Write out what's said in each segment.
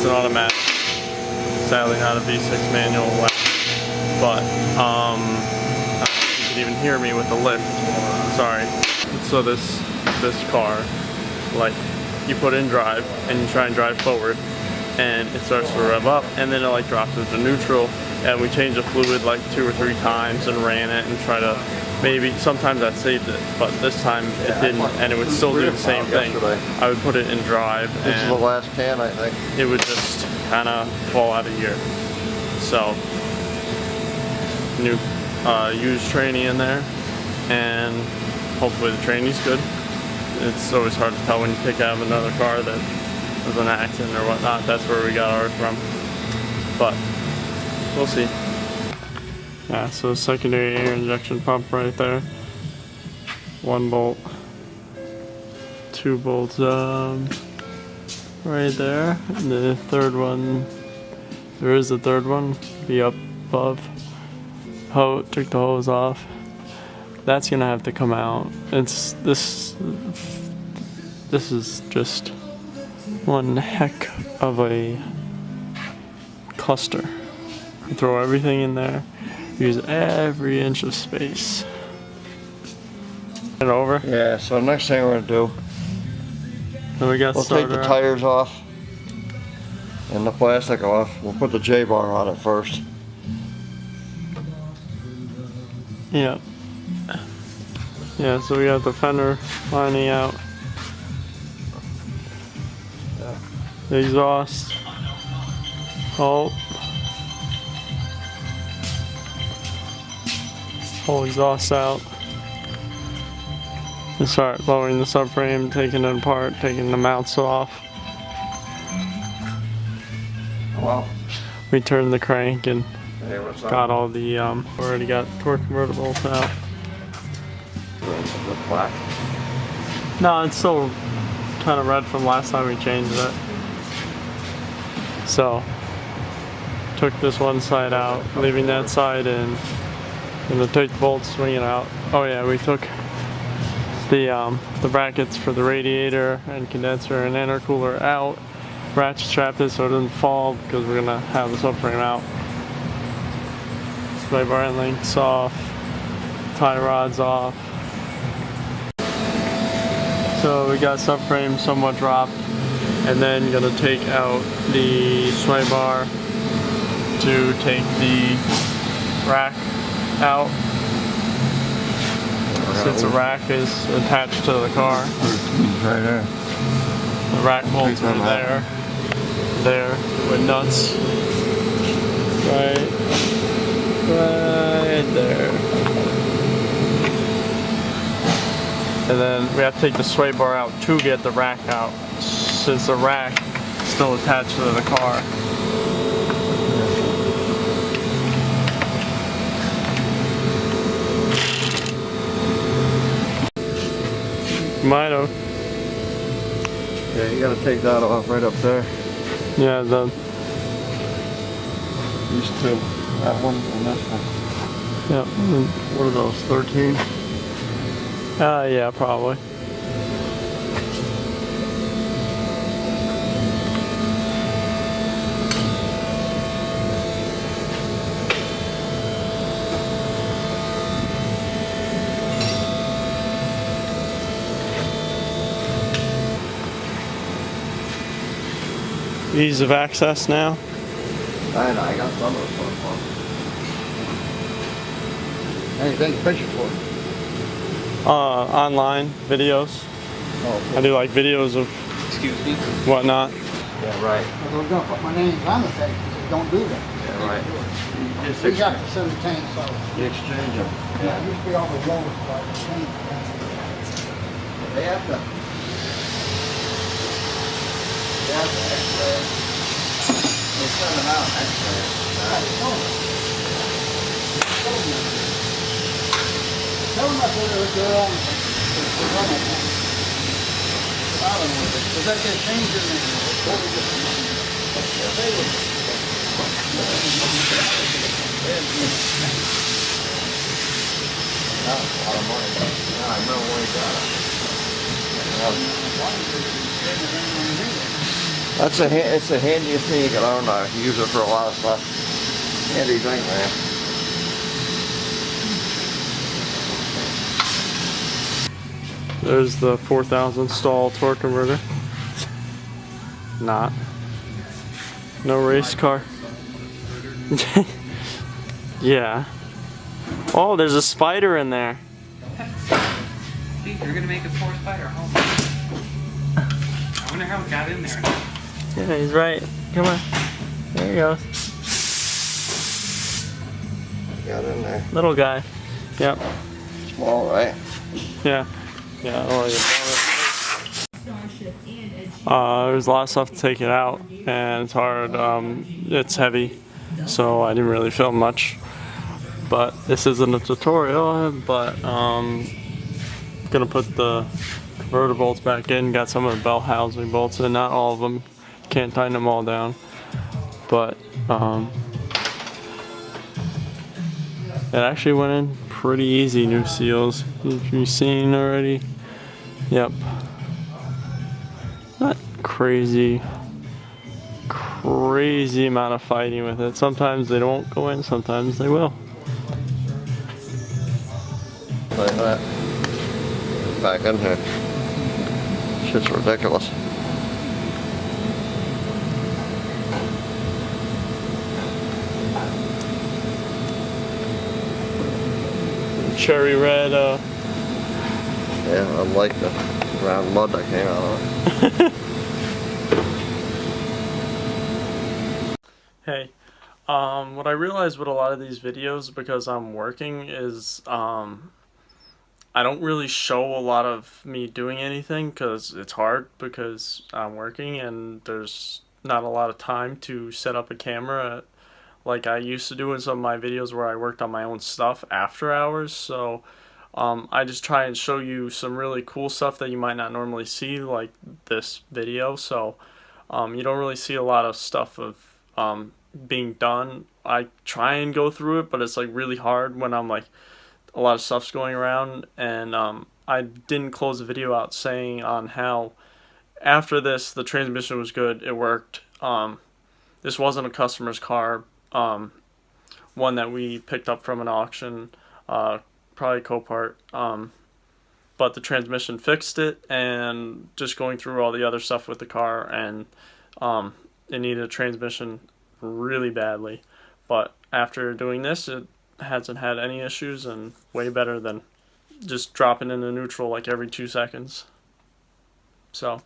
It's an automatic. Sadly not a V6 manual, but I don't know if you can even hear me with the lift. Sorry. So this car, like, you put in drive and you try and drive forward, and it starts to rev up, and then it like drops into neutral, and we changed the fluid like 2 or 3 times and ran it and try to maybe sometimes that saved it, but this time it didn't, and it would still do the same thing. I would put it in drive, this is the last can, I think. It would just kind of fall out of gear. So new used tranny in there, and hopefully the tranny's good. It's always hard to tell when you pick out another car that was an accident or whatnot. That's where we got ours from, but we'll see. Yeah, so secondary air injection pump right there. 1 bolt, 2 bolts right there, and the third one, there is a third one, be up above. Took the hose off. That's gonna have to come out. It's this is just one heck of a cluster. You throw everything in there, use every inch of space. And over? Yeah, so next thing we're gonna do, then we got we'll take the tires off and the plastic off. We'll put the J-bar on it first. Yeah. Yeah, so we got the fender lining out. The exhaust. Oh. Pull exhaust out. And start lowering the subframe, taking it apart, taking the mounts off. Wow. We turned the crank and got all the, already got torque convertibles out. The black? No, it's still kind of red from last time we changed it. So, took this one side out, leaving that side in. Gonna take the bolts, swing it out. Oh yeah, we took the brackets for the radiator and condenser and intercooler out. Ratchet strapped it so it doesn't fall because we're gonna have the subframe out. Sway bar end links off, tie rods off. So we got subframe somewhat dropped, and then gonna take out the sway bar to take the rack out. Since the rack is attached to the car. Right there. The rack bolts are there with nuts. Right there. And then we have to take the sway bar out to get the rack out, since the rack is still attached to the car. Might have. Yeah, you gotta take that off right up there. Yeah, These two. That one and this one. yeah. What are those, 13? Yeah, probably. Ease of access now. I know, I got some of them. Anything to picture for? Online videos. Oh, I do like videos of whatnot. yeah, right. I was going to put my names on the thing, don't do that. Yeah, right. We got to send the tank, so. You exchange them. Yeah, it used to be all the rollers, but the tank. They have to. They have to X-ray. They send them out X-ray. Tell them I put it their own. I don't know, because that gets changed in there. Totally different. They would. That's a lot of money. Yeah, I remember when we got it. It's the handiest thing you can own. I use it for a lot of stuff. Handy thing, man. There's the 4,000 stall torque converter. Not. No race car. Yeah. Oh, there's a spider in there. Steve, you're gonna make a poor spider home. I wonder how it got in there. Yeah, he's right. Come on. There he goes. Got in there. Little guy. Yep. Small, right? Yeah. Yeah. Oh, yeah. There's a lot of stuff to take it out, and it's hard. It's heavy, so I didn't really film much. But this isn't a tutorial. But gonna put the converter bolts back in. Got some of the bell housing bolts in. Not all of them. Can't tighten them all down. But it actually went in pretty easy. New seals. You've seen already. Yep. Not crazy amount of fighting with it. Sometimes they don't go in, sometimes they will. Like that. Back in here. Shit's ridiculous. Cherry red, Yeah, I like the round mud that came out of it. Hey, what I realized with a lot of these videos, because I'm working, is I don't really show a lot of me doing anything because it's hard because I'm working and there's not a lot of time to set up a camera like I used to do in some of my videos where I worked on my own stuff after hours. So I just try and show you some really cool stuff that you might not normally see, like this video. So you don't really see a lot of stuff of being done. I try and go through it, but it's like really hard when I'm like a lot of stuff's going around. And I didn't close the video out saying on how after this the transmission was good, it worked. This wasn't a customer's car, one that we picked up from an auction, probably Copart, but the transmission fixed it, and just going through all the other stuff with the car, and it needed a transmission really badly, but after doing this it hasn't had any issues, and way better than just dropping into neutral like every 2 seconds. So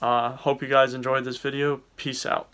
hope you guys enjoyed this video. Peace out.